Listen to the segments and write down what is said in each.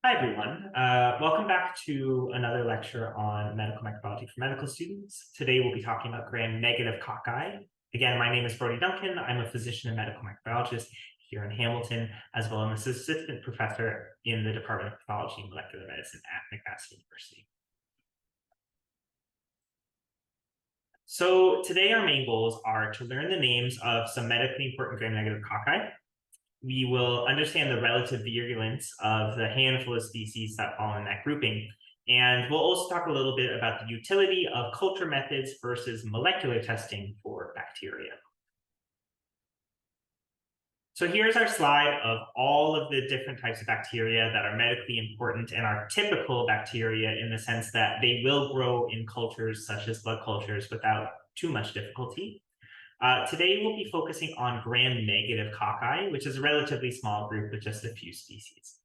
Hi, everyone. Welcome back to another lecture on medical microbiology for medical students. Today, we'll be talking about gram-negative cocci. Again, my name is Brody Duncan. I'm a physician and medical microbiologist here in Hamilton, as well as an assistant professor in the Department of Pathology and Molecular Medicine at McMaster University. So today, our main goals are to learn the names of some medically important gram-negative cocci. We will understand the relative virulence of the handful of species that fall in that grouping. And we'll also talk a little bit about the utility of culture methods versus molecular testing for bacteria. So here's our slide of all of the different types of bacteria that are medically important and are typical bacteria in the sense that they will grow in cultures such as blood cultures without too much difficulty. Today, we'll be focusing on gram-negative cocci, which is a relatively small group with just a few species.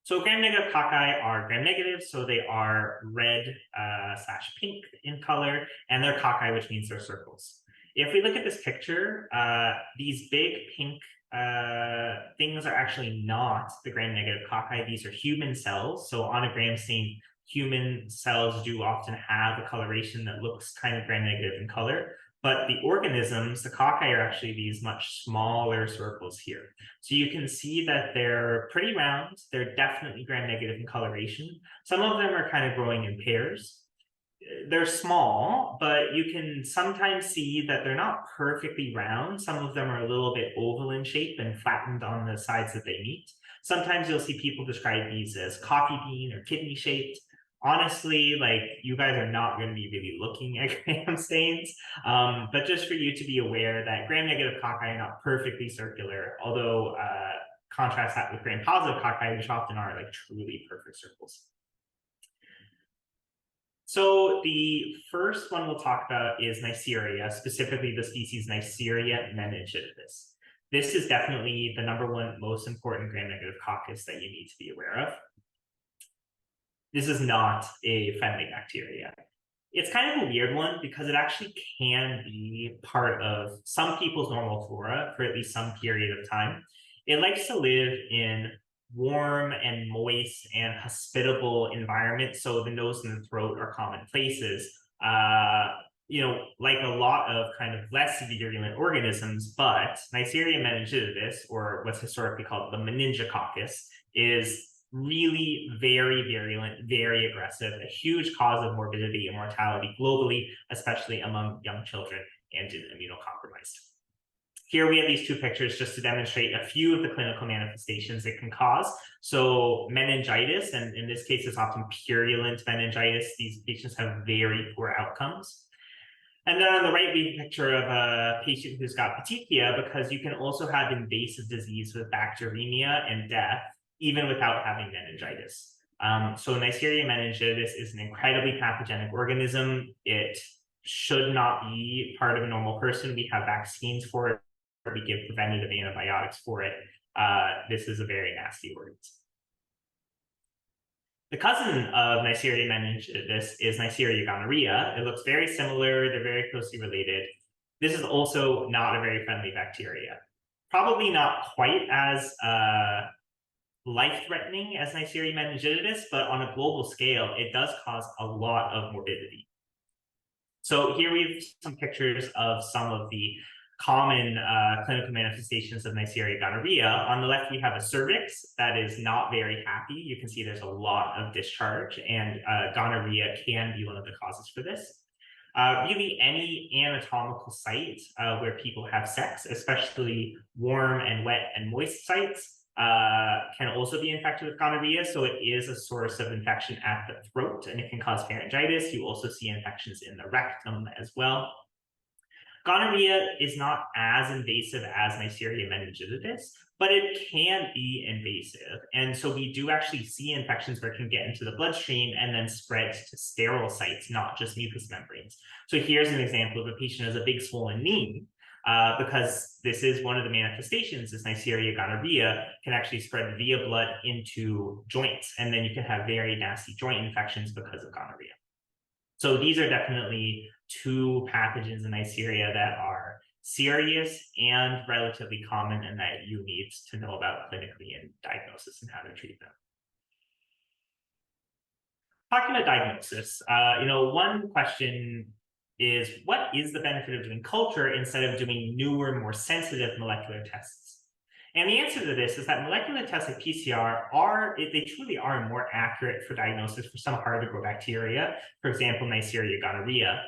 So gram-negative cocci are gram-negative, so they are red/pink in color, and they're cocci, which means they're circles. If we look at this picture, these big pink things are actually not the gram-negative cocci. These are human cells. So on a gram stain, human cells do often have a coloration that looks kind of gram-negative in color, but the organisms, the cocci, are actually these much smaller circles here. So you can see that they're pretty round. They're definitely gram-negative in coloration. Some of them are kind of growing in pairs. They're small, but you can sometimes see that they're not perfectly round. Some of them are a little bit oval in shape and flattened on the sides that they meet. Sometimes you'll see people describe these as coffee bean or kidney shaped. Honestly, like, you guys are not going to be really looking at gram stains, but just for you to be aware that gram-negative cocci are not perfectly circular, although contrast that with gram-positive cocci, which often are like truly perfect circles. So the first one we'll talk about is Neisseria, specifically the species Neisseria meningitidis. This is definitely the #1 most important gram-negative coccus that you need to be aware of. This is not a friendly bacteria. It's kind of a weird one because it actually can be part of some people's normal flora for at least some period of time. It likes to live in warm and moist and hospitable environments, so the nose and the throat are common places. Like a lot of kind of less virulent organisms, but Neisseria meningitidis, or what's historically called the meningococcus, is really very virulent, very aggressive, a huge cause of morbidity and mortality globally, especially among young children and in immunocompromised. Here we have these two pictures just to demonstrate a few of the clinical manifestations it can cause. So meningitis, and in this case, it's often purulent meningitis. These patients have very poor outcomes. And then on the right, we have a picture of a patient who's got petechia, because you can also have invasive disease with bacteremia and death, even without having meningitis. So Neisseria meningitidis is an incredibly pathogenic organism. It should not be part of a normal person. We have vaccines for it. We give preventative antibiotics for it. This is a very nasty organism. The cousin of Neisseria meningitidis is Neisseria gonorrhea. It looks very similar. They're very closely related. This is also not a very friendly bacteria. Probably not quite as life-threatening as Neisseria meningitidis, but on a global scale, it does cause a lot of morbidity. So here we have some pictures of some of the common clinical manifestations of Neisseria gonorrhea. On the left, we have a cervix that is not very happy. You can see there's a lot of discharge, and gonorrhea can be one of the causes for this. Really, any anatomical site where people have sex, especially warm and wet and moist sites, can also be infected with gonorrhea. So it is a source of infection at the throat, and it can cause pharyngitis. You also see infections in the rectum as well. Gonorrhea is not as invasive as Neisseria meningitidis, but it can be invasive. And so we do actually see infections where it can get into the bloodstream and then spread to sterile sites, not just mucous membranes. So here's an example of a patient who has a big swollen knee, because this is one of the manifestations, is Neisseria gonorrhea can actually spread via blood into joints, and then you can have very nasty joint infections because of gonorrhea. So these are definitely two pathogens in Neisseria that are serious and relatively common, and that you need to know about clinically in diagnosis and how to treat them. Talking about diagnosis, one question is, what is the benefit of doing culture instead of doing newer, more sensitive molecular tests? And the answer to this is that molecular tests like PCR they truly are more accurate for diagnosis for some hard to grow bacteria, for example, Neisseria gonorrhea.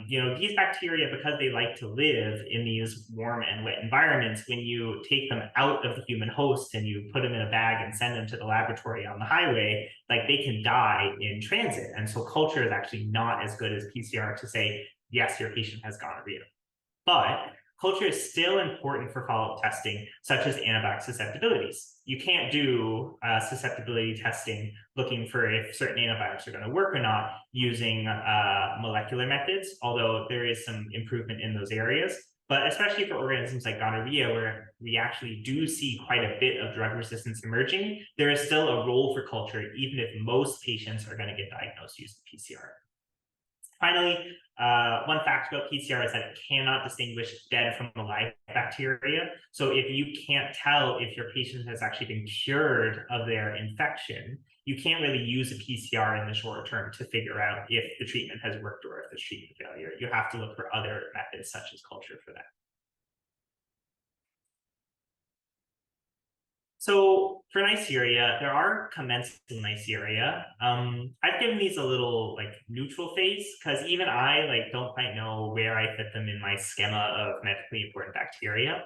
These bacteria, because they like to live in these warm and wet environments, when you take them out of the human host and you put them in a bag and send them to the laboratory on the highway, like they can die in transit. And so culture is actually not as good as PCR to say, yes, your patient has gonorrhea. But culture is still important for follow-up testing, such as antibiotic susceptibilities. You can't do susceptibility testing looking for if certain antibiotics are going to work or not using molecular methods, although there is some improvement in those areas. But especially for organisms like gonorrhea, where we actually do see quite a bit of drug resistance emerging, there is still a role for culture, even if most patients are going to get diagnosed using PCR. Finally, one fact about PCR is that it cannot distinguish dead from alive bacteria. So if you can't tell if your patient has actually been cured of their infection, you can't really use a PCR in the short term to figure out if the treatment has worked or if there's treatment failure. You have to look for other methods such as culture for that. So for Neisseria, there are commensal Neisseria. I've given these a little neutral face because even I don't quite know where I fit them in my schema of medically important bacteria.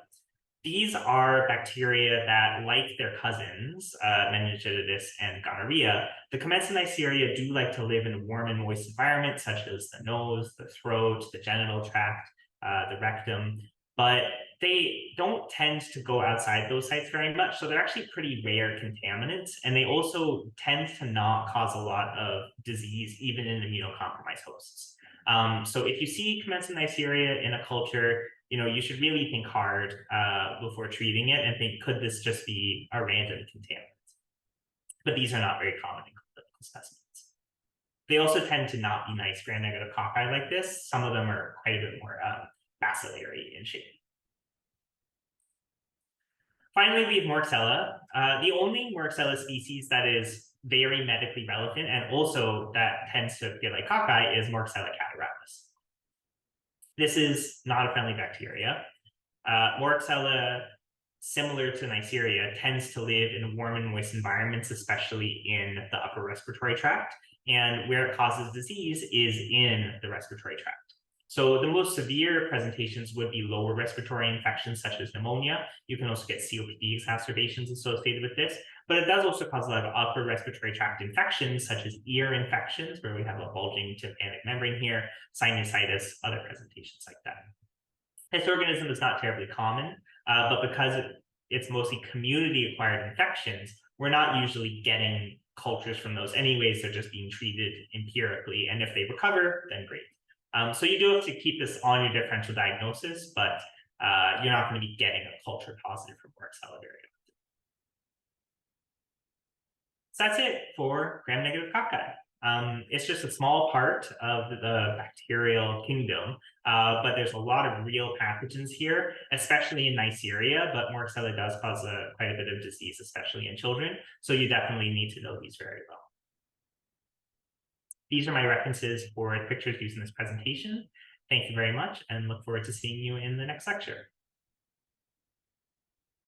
These are bacteria that, like their cousins, meningitis and gonorrhea, the commensal Neisseria do like to live in warm and moist environments such as the nose, the throat, the genital tract, the rectum, but they don't tend to go outside those sites very much. So they're actually pretty rare contaminants. And they also tend to not cause a lot of disease, even in immunocompromised hosts. So if you see commensal Neisseria in a culture, you should really think hard before treating it and think, could this just be a random contaminant? But these are not very common in clinical specimens. They also tend to not be nice gram-negative cocci like this. Some of them are quite a bit more bacillary in shape. Finally, we have Moraxella. The only Moraxella species that is very medically relevant and also that tends to feel like cocci is Moraxella catarrhalis. This is not a friendly bacteria. Moraxella, similar to Neisseria, tends to live in warm and moist environments, especially in the upper respiratory tract. And where it causes disease is in the respiratory tract. So the most severe presentations would be lower respiratory infections such as pneumonia. You can also get COPD exacerbations associated with this, but it does also cause a lot of upper respiratory tract infections such as ear infections, where we have a bulging tympanic membrane here, sinusitis, other presentations like that. This organism is not terribly common, but because it's mostly community-acquired infections, we're not usually getting cultures from those anyways. They're just being treated empirically, and if they recover, then great. So you do have to keep this on your differential diagnosis, but you're not going to be getting a culture positive for Moraxella very often. So that's it for gram-negative cocci. It's just a small part of the bacterial kingdom, but there's a lot of real pathogens here, especially in Neisseria, but Moraxella does cause quite a bit of disease, especially in children. So you definitely need to know these very well. These are my references for pictures used in this presentation. Thank you very much and look forward to seeing you in the next lecture.